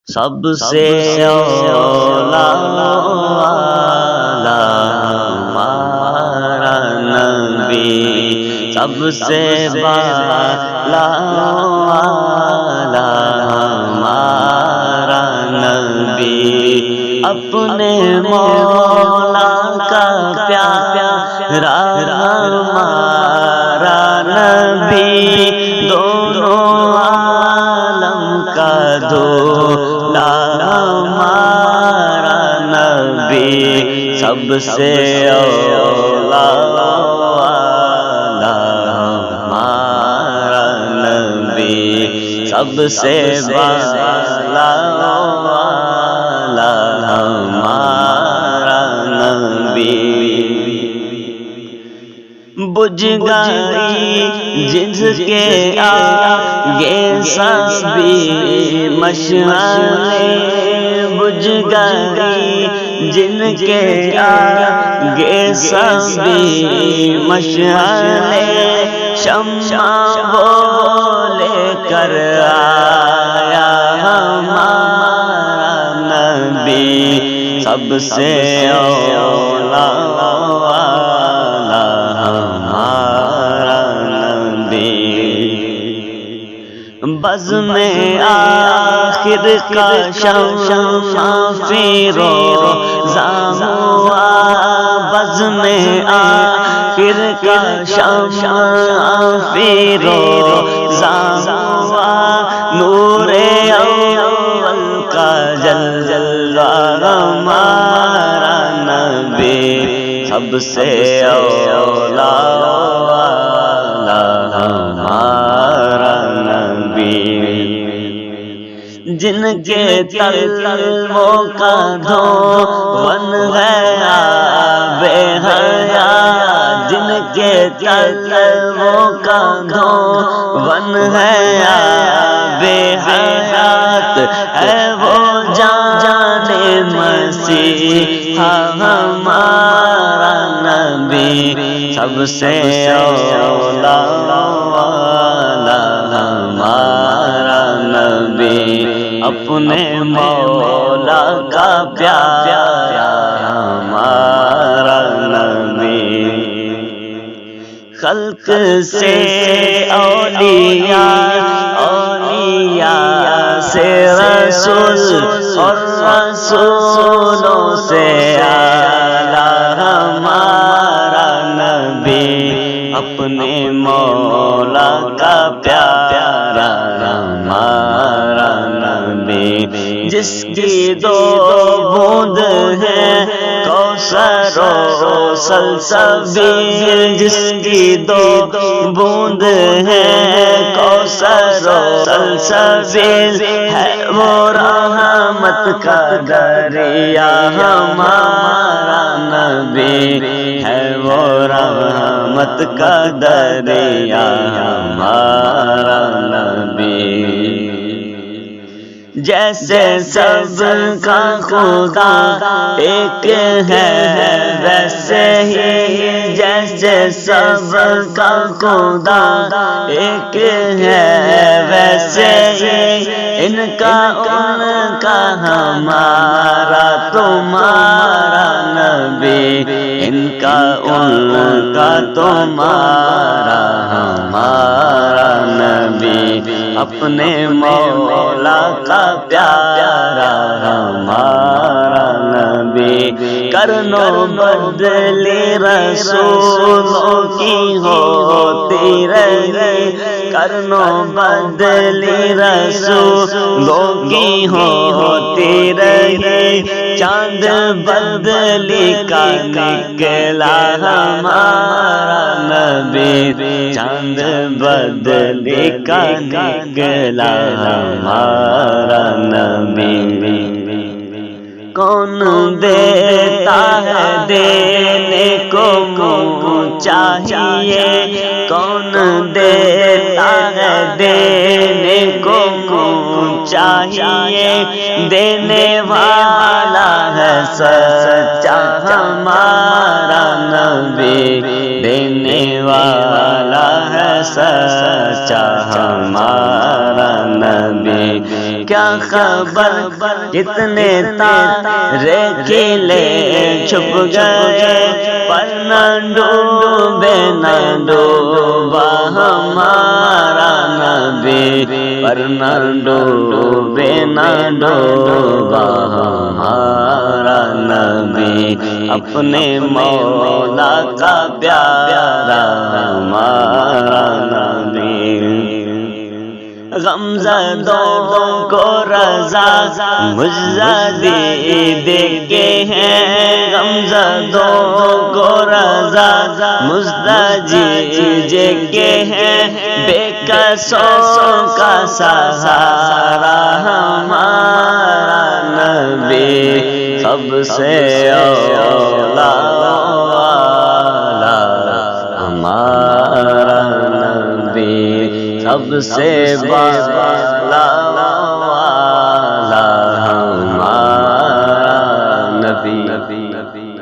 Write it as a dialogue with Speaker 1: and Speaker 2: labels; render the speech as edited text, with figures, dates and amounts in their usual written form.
Speaker 1: سب سے اولا والا ہمارا نبی، سب سے بالا والا ہمارا نبی، اپنے مولا کا پیارا ہمارا نبی، دونوں عالم کا دولا ہمارا نبی، سب سے اولا والا ہمارا نبی، سب سے بالا والا ہمارا نبی۔ بجھ گئی جس کے آگے سبھی مشعلیں، بجھ گئی جن کے آگے سبھی مشعلیں، شمع وہ لے کر آیا ہمارا نبی، سب سے اولا والا ہمارا نبی، بزم آخر کا شمع فیروزہ ہوا، بزم آخر کا شمع فیروزہ ہوا، نور اول کا جلوہ ہمارا نبی، سب سے اولا والا ہمارا نبی، جن کے تلووں کا دھون ہے آب حیات، جن کے تلووں کا دھون ہے آب حیات، ہے وہ جان مسیحا ہمارا نبی، سب سے اولا والا ہمارا نبی، اپنے مولا کا پیارا ہمارا نبی، خلق سے اولیاء، اولیاء سے رسول، اور رسولوں سے اعلیٰ ہمارا نبی، اپنے مولا کا پیارا ہمارا نبی، جس کی دو بوند ہے کوثر و سلسبیل، جس کی دو بوند ہے کوثر و سلسبیل، ہے وہ رحمت کا دریا ہمارا نبی، ہے وہ رحمت کا دریا ہمارا نبی، جیسے سب کا خدا ایک ہے ویسے ہی، جیسے سب کا خدا ایک ہے ویسے ہی، ان کا ان کا ہمارا تمہارا نبی، ان کا ان کا تمہارا ہمارا نبی، اپنے مولا کا پیارا ہمارا نبی، کرنو بدلی رسولوں کی ہوتی رہی، کرنو بدلی رسولوں کی ہوتی رہی، چاند بدلی کا نکلا ہمارا نبی، چاند بدلی کا نکلا ہمارا نبی، کون دیتا ہے دینے کو منہ چاہیے، کون دیتا ہے دینے کو منہ چاہیے، دینے والا ہے سچا ہمارا نبی، دینے والا ہے سچا ہمارا نبی، نبی کیا خبر کتنے تارے کھلے چھپ گئے پر نہ ڈوبے نہ ڈوبا ہمارا نبی پر نہ ڈوبے نہ ڈوبا ہمارا نبی اپنے مولا کا پیارا ہمارا نبی غمزدوں کو رضا مجزدی دیکھے ہیں غمزدوں کو رضا مجزدی دیکھے ہیں بے کسوں کا سہارا ہمارا نبی سب سے اولا ہمارا نبی سب سے بالا والا ہمارا نبی